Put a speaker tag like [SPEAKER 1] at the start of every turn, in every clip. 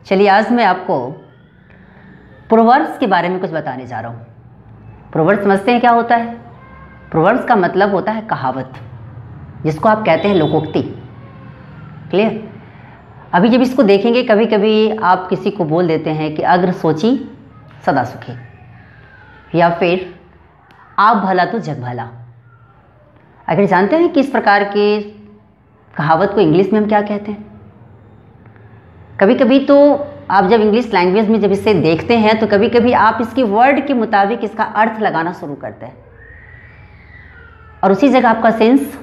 [SPEAKER 1] चलिए आज मैं आपको प्रोवर्ब्स के बारे में कुछ बताने जा रहा हूँ। प्रोवर्ब्स समझते हैं क्या होता है? प्रोवर्ब्स का मतलब होता है कहावत, जिसको आप कहते हैं लोकोक्ति। क्लियर? अभी जब इसको देखेंगे, कभी कभी आप किसी को बोल देते हैं कि अग्र सोची सदा सुखी, या फिर आप भला तो जग भला। अगर जानते हैं कि इस प्रकार की कहावत को इंग्लिश में हम क्या कहते हैं? कभी कभी तो आप जब इंग्लिश लैंग्वेज में जब इसे देखते हैं तो कभी कभी आप इसके वर्ड के मुताबिक इसका अर्थ लगाना शुरू करते हैं और उसी जगह आपका सेंस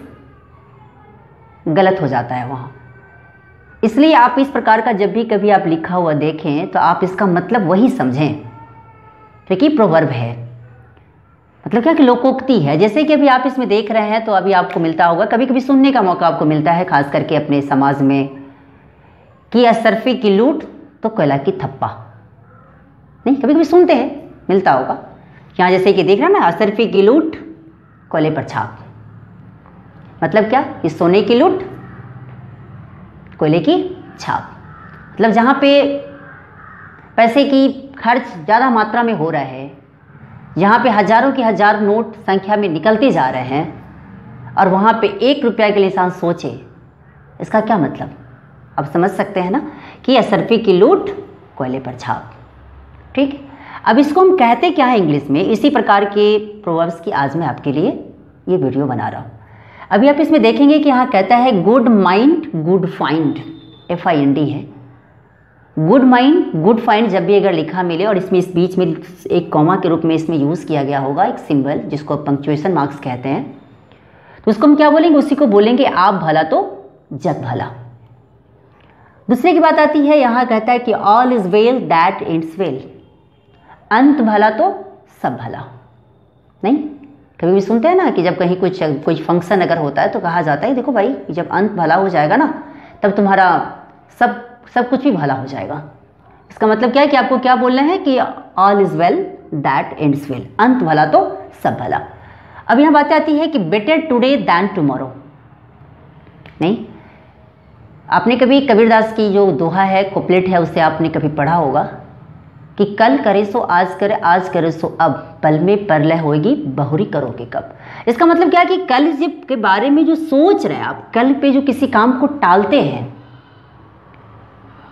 [SPEAKER 1] गलत हो जाता है वहाँ। इसलिए आप इस प्रकार का जब भी कभी आप लिखा हुआ देखें तो आप इसका मतलब वही समझें, क्योंकि प्रोवर्ब है। मतलब क्या कि लोकोक्ति है। जैसे कि अभी आप इसमें देख रहे हैं तो अभी आपको मिलता होगा, कभी कभी सुनने का मौका आपको मिलता है, खास करके अपने समाज में, कि असरफी की लूट तो कोयला की थप्पा। नहीं, कभी कभी सुनते हैं, मिलता होगा। यहाँ जैसे कि देख रहे हैं ना, असरफी की लूट कोयले पर छाप। मतलब क्या? ये सोने की लूट कोयले की छाप। मतलब जहाँ पे पैसे की खर्च ज़्यादा मात्रा में हो रहा है, जहाँ पे हजारों के हजार नोट संख्या में निकलते जा रहे हैं, और वहाँ पे 1 रुपया के लिए इंसान सोचे, इसका क्या मतलब? अब समझ सकते हैं ना कि असरफी की लूट कोयले पर छाप। ठीक? अब इसको हम कहते क्या है इंग्लिश में? इसी प्रकार के प्रोवर्ब्स की आज मैं आपके लिए ये वीडियो बना रहा हूँ। अभी आप इसमें देखेंगे कि यहाँ कहता है good mind good find, FIND है। गुड माइंड गुड फाइंड जब भी अगर लिखा मिले और इसमें इस बीच में एक कॉमा के रूप में इसमें यूज़ किया गया होगा एक सिंबल, जिसको पंक्चुएशन मार्क्स कहते हैं, तो उसको हम क्या बोलेंगे? उसी को बोलेंगे आप भला तो जग भला। दूसरे की बात आती है, यहाँ कहता है कि all is well that ends well, अंत भला तो सब भला। नहीं, कभी भी सुनते हैं ना कि जब कहीं कोई फंक्शन अगर होता है तो कहा जाता है देखो भाई, जब अंत भला हो जाएगा ना तब तुम्हारा सब कुछ भी भला हो जाएगा। इसका मतलब क्या है कि आपको क्या बोलना है कि all is well that ends well, अंत भला तो सब भला। अब यहाँ बात आती है कि बेटर टुडे दैन टुमारो। नहीं, आपने कभी कबीरदास की जो दोहा है, कुपलेट है, उसे आपने कभी पढ़ा होगा कि कल करे सो आज करे, आज करे सो अब, पल में परलय होएगी बहुरी करोगे कब। इसका मतलब क्या है कि कल के बारे में जो सोच रहे हैं आप, कल पे जो किसी काम को टालते हैं,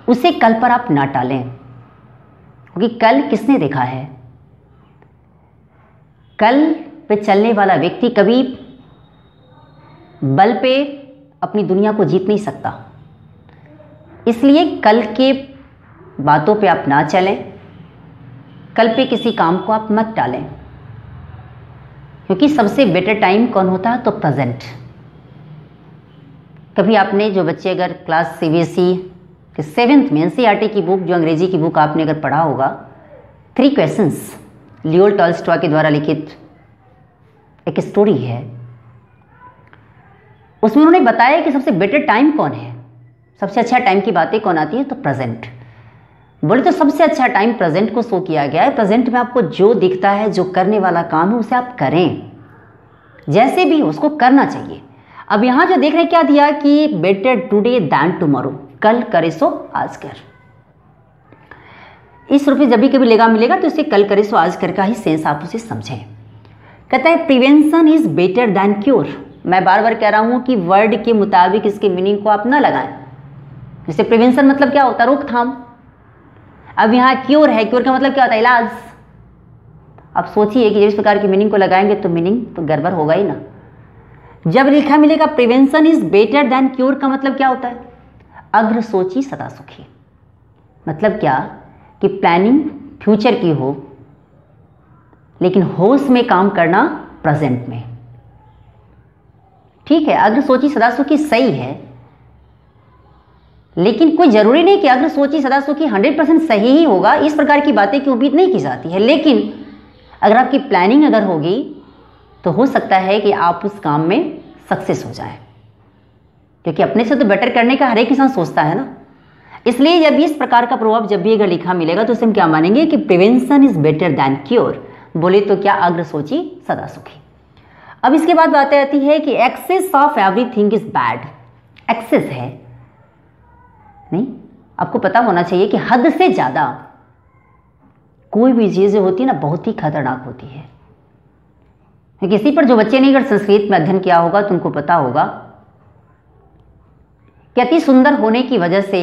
[SPEAKER 1] उसे कल पर आप ना टालें, क्योंकि कल किसने देखा है? कल पे चलने वाला व्यक्ति कभी बल पे अपनी दुनिया को जीत नहीं सकता। इसलिए कल के बातों पे आप ना चलें, कल पे किसी काम को आप मत टालें, क्योंकि सबसे बेटर टाइम कौन होता है? तो प्रेजेंट। कभी आपने जो बच्चे अगर क्लास CBSE के 7th में NCERT की बुक, जो अंग्रेजी की बुक आपने अगर पढ़ा होगा, 3 क्वेश्चंस, लियो टॉल्स्टॉय के द्वारा लिखित एक स्टोरी है, उसमें उन्होंने बताया कि सबसे बेटर टाइम कौन है, सबसे अच्छा टाइम की बातें कौन आती है? तो प्रेजेंट। बोले तो सबसे अच्छा टाइम प्रेजेंट को शो किया गया है। प्रेजेंट में आपको जो दिखता है, जो करने वाला काम है, उसे आप करें, जैसे भी हो उसको करना चाहिए। अब यहाँ जो देख रहे हैं क्या दिया कि बेटर टुडे दैन टुमारो, कल करे सो आज कर। इस रूप में जब भी कभी लेगा मिलेगा तो इसे कल करे सो आज कर का ही सेंस आप उसे समझें। कहता है prevention is better than cure. मैं बार बार कह रहा हूँ कि वर्ड के मुताबिक इसके मीनिंग को आप ना लगाएं। जैसे प्रिवेंशन मतलब क्या होता है? रोकथाम। अब यहाँ क्योर है, क्योर का मतलब क्या होता है? इलाज। अब सोचिए कि इस प्रकार की मीनिंग को लगाएंगे तो मीनिंग तो गड़बड़ होगा ही ना। जब लिखा मिलेगा prevention is better than cure का मतलब क्या होता है? अग्र सोची सदा सुखी। मतलब क्या कि प्लानिंग फ्यूचर की हो, लेकिन होश में काम करना प्रेजेंट में। ठीक है, अग्र सोची सदा सुखी सही है, लेकिन कोई जरूरी नहीं कि अग्र सोची सदा सुखी 100% सही ही होगा। इस प्रकार की बातें की उम्मीद नहीं की जाती है। लेकिन अगर आपकी प्लानिंग अगर होगी तो हो सकता है कि आप उस काम में सक्सेस हो जाए, क्योंकि अपने से तो बेटर करने का हर एक इंसान सोचता है ना। इसलिए जब इस प्रकार का प्रोवर्ब जब भी अगर लिखा मिलेगा तो उसे हम क्या मानेंगे कि prevention is better than cure. बोले तो क्या? अग्र सोची सदा सुखी। अब इसके बाद बात आती है कि excess of everything is bad. Excess है नहीं, आपको पता होना चाहिए कि हद से ज़्यादा कोई भी चीज़ जो होती है ना बहुत ही खतरनाक होती है। किसी पर जो बच्चे ने अगर संस्कृत में अध्ययन किया होगा तो उनको पता होगा कि अति सुंदर होने की वजह से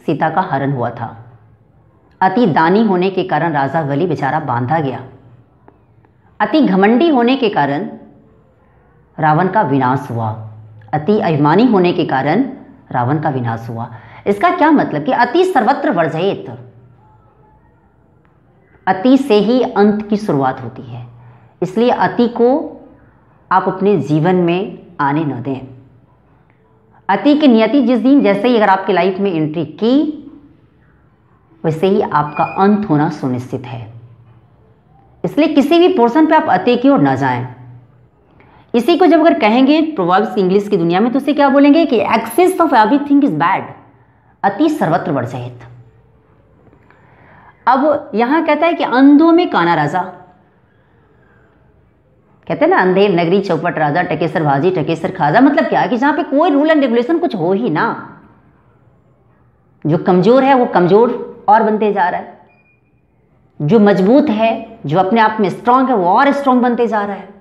[SPEAKER 1] सीता का हरण हुआ था। अति दानी होने के कारण राजा बलि बेचारा बांधा गया। अति घमंडी होने के कारण रावण का विनाश हुआ। अति अभिमानी होने के कारण रावण का विनाश हुआ। इसका क्या मतलब कि अति सर्वत्र वर्जयेत, अति से ही अंत की शुरुआत होती है। इसलिए अति को आप अपने जीवन में आने न दें। अति की नियति जिस दिन जैसे ही अगर आपकी लाइफ में एंट्री की वैसे ही आपका अंत होना सुनिश्चित है। इसलिए किसी भी पोर्शन पे आप अति की ओर न जाएं। इसी को जब अगर कहेंगे प्रोवर्ब्स इंग्लिश की दुनिया में तो उसे क्या बोलेंगे कि excess of everything is bad, अति सर्वत्र वर्जयेत। अब यहां कहता है कि अंधों में काना राजा, कहते हैं ना अंधेर नगरी चौपट राजा, टकेसर भाजी टकेसर खाजा। मतलब क्या है कि जहां पे कोई रूल एंड रेगुलेशन कुछ हो ही ना, जो कमजोर है वो कमजोर और बनते जा रहा है, जो मजबूत है जो अपने आप में स्ट्रांग है वो और स्ट्रांग बनते जा रहा है।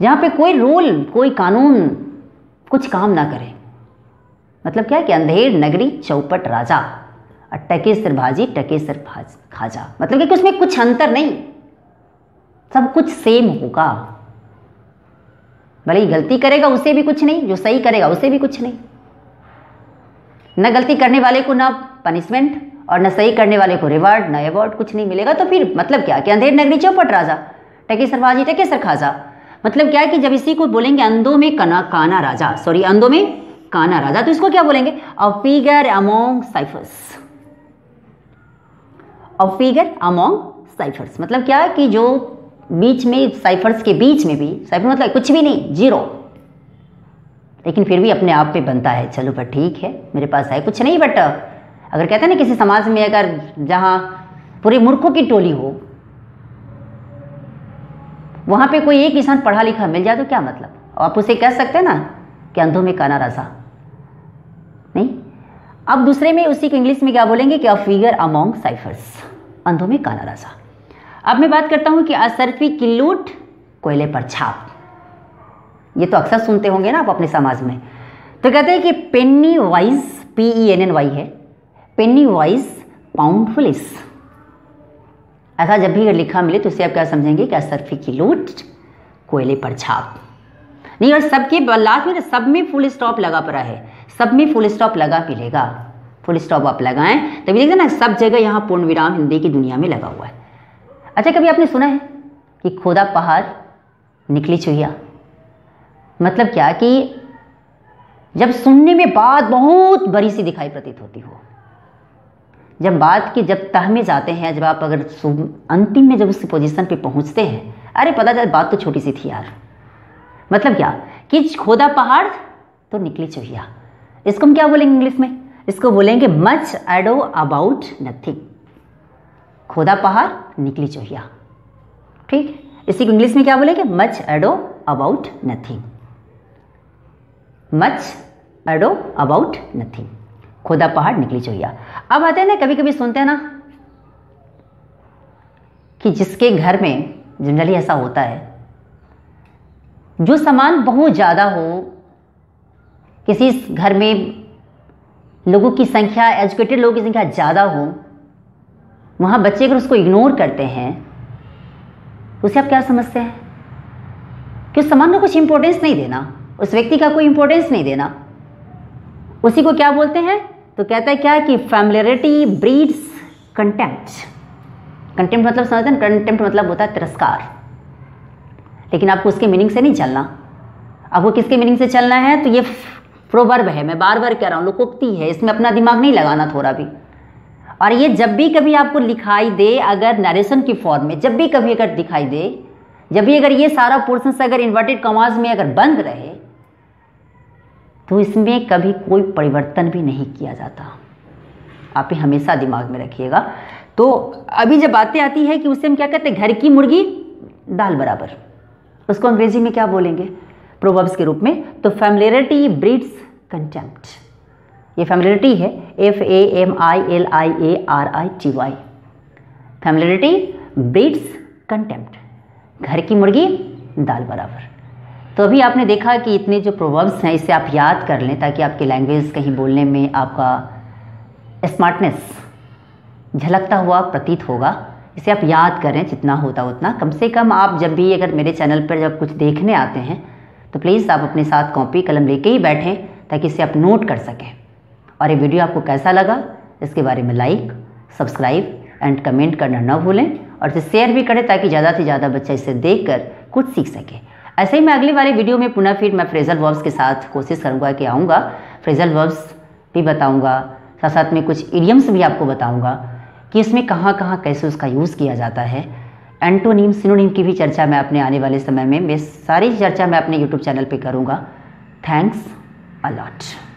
[SPEAKER 1] जहां पे कोई रूल कोई कानून कुछ काम ना करे। मतलब क्या है कि अंधेर नगरी चौपट राजा और टकेसर भाजी टकेसर खाजा। मतलब कि उसमें कुछ अंतर नहीं, सब कुछ सेम होगा। भले ही गलती करेगा उसे भी कुछ नहीं, जो सही करेगा उसे भी कुछ नहीं। न गलती करने वाले को ना पनिशमेंट और न सही करने वाले को रिवार्ड, न अवार्ड, कुछ नहीं मिलेगा। तो फिर मतलब क्या कि अंधेर नगरी चौपट राजा, टकेसर भाजी टकेसर खाजा। मतलब क्या है कि जब इसी को बोलेंगे अंधों में काना राजा, सॉरी अंधों में काना राजा, तो इसको क्या बोलेंगे? A figure among cyphers. A figure among cyphers मतलब क्या है कि जो बीच में साइफर्स के बीच में भी, साइफर मतलब कुछ भी नहीं, जीरो, लेकिन फिर भी अपने आप पे बनता है। चलो पर ठीक है मेरे पास है कुछ नहीं, बट अगर कहते हैं ना किसी समाज में अगर जहां पूरे मूर्खों की टोली हो वहां पे कोई एक इंसान पढ़ा लिखा मिल जाए तो क्या मतलब? आप उसे कह सकते हैं ना कि अंधों में काना राजा नहीं। अब दूसरे में उसी को इंग्लिश में क्या बोलेंगे कि अ फिगर अमोंग साइफर्स, अंधों में काना राजा। अब मैं बात करता हूं कि असरफी की लूट कोयले पर छाप। ये तो अक्सर सुनते होंगे ना आप अपने समाज में। तो कहते हैं कि पेन्नी वाइज, PENNY है, पेन्नी वाइज पाउंड पुलिस। ऐसा जब भी लिखा मिले तो उसे आप क्या समझेंगे कि असरफी की लूट कोयले पर छाप नहीं। और सबके लास्ट में सब में फुल स्टॉप लगा पड़ा है, सब में फुल स्टॉप लगा मिलेगा। फुल स्टॉप आप लगाएं तभी देखते ना सब जगह यहाँ पूर्ण विराम हिंदी की दुनिया में लगा हुआ है। अच्छा कभी आपने सुना है कि खोदा पहाड़ निकली चुहिया? मतलब क्या कि जब सुनने में बात बहुत बड़ी सी दिखाई प्रतीत होती हो, जब बात की जब तह में जाते हैं, जब आप अगर अंतिम में जब उस पोजीशन पे पहुंचते हैं, अरे पता चल बात तो छोटी सी थी यार। मतलब क्या कि खोदा पहाड़ तो निकली चुहिया। इसको हम क्या बोलेंगे इंग्लिश में? इसको बोलेंगे मच एडो अबाउट नथिंग। खोदा पहाड़ निकली चुहिया, ठीक। इसी को इंग्लिश में क्या बोलेंगे? Much ado about nothing. Much ado about nothing, खोदा पहाड़ निकली चुहिया। अब आते हैं ना, कभी कभी सुनते हैं ना कि जिसके घर में जनरली ऐसा होता है, जो सामान बहुत ज़्यादा हो, किसी घर में लोगों की संख्या, एजुकेटेड लोगों की संख्या ज़्यादा हो, वहाँ बच्चे अगर उसको इग्नोर करते हैं उसे आप क्या समझते हैं? कि उस सामान को कुछ इंपॉर्टेंस नहीं देना, उस व्यक्ति का कोई इंपॉर्टेंस नहीं देना, उसी को क्या बोलते हैं? तो कहता है क्या कि फैमिलियरिटी ब्रीड्स कंटेम्प्ट। कंटेम्प्ट मतलब समझते हैं? कंटेम्प्ट मतलब होता है तिरस्कार। लेकिन आपको उसके मीनिंग से नहीं चलना, आपको किसके मीनिंग से चलना है? तो ये प्रोवर्ब है, मैं बार बार कह रहा हूँ, लोकोक्ति है, इसमें अपना दिमाग नहीं लगाना थोड़ा भी। और ये जब भी कभी आपको दिखाई दे, अगर नरेशन की फॉर्म में जब भी कभी अगर दिखाई दे, जब भी अगर ये सारा पोर्शन अगर इन्वर्टेड कॉमास में अगर बंद रहे, तो इसमें कभी कोई परिवर्तन भी नहीं किया जाता। आप ये हमेशा दिमाग में रखिएगा। तो अभी जब बातें आती है कि उसे हम क्या कहते हैं, घर की मुर्गी दाल बराबर, उसको अंग्रेजी में क्या बोलेंगे प्रोवर्ब्स के रूप में? तो फैमिलियरिटी ब्रीड्स कंटेम्प्ट। ये फैमिलियरिटी है, FAMILIARITY। फैमिलियरिटी ब्रीड्स कंटेम्प्ट, घर की मुर्गी दाल बराबर। तो अभी आपने देखा कि इतने जो प्रोवर्ब्स हैं इसे आप याद कर लें ताकि आपकी लैंग्वेज कहीं बोलने में आपका स्मार्टनेस झलकता हुआ प्रतीत होगा। इसे आप याद करें, जितना होता उतना। कम से कम आप जब भी अगर मेरे चैनल पर जब कुछ देखने आते हैं तो प्लीज़ आप अपने साथ कॉपी कलम लेके ही बैठें ताकि इसे आप नोट कर सकें। और ये वीडियो आपको कैसा लगा इसके बारे में लाइक, सब्सक्राइब एंड कमेंट करना ना भूलें और इसे शेयर भी करें ताकि ज़्यादा से ज़्यादा बच्चा इसे देखकर कुछ सीख सके। ऐसे ही मैं अगले वाले वीडियो में पुनः फिर मैं फ्रेजल वर्ब्स के साथ कोशिश करूँगा कि आऊँगा, फ्रेजल वर्ब्स भी बताऊँगा, साथ साथ में कुछ इडियम्स भी आपको बताऊँगा कि इसमें कहाँ कहाँ कैसे उसका यूज़ किया जाता है। एंटोनिम, सिनोनिम की भी चर्चा मैं अपने आने वाले समय में सारी चर्चा मैं अपने यूट्यूब चैनल पे करूँगा। Thanks a lot.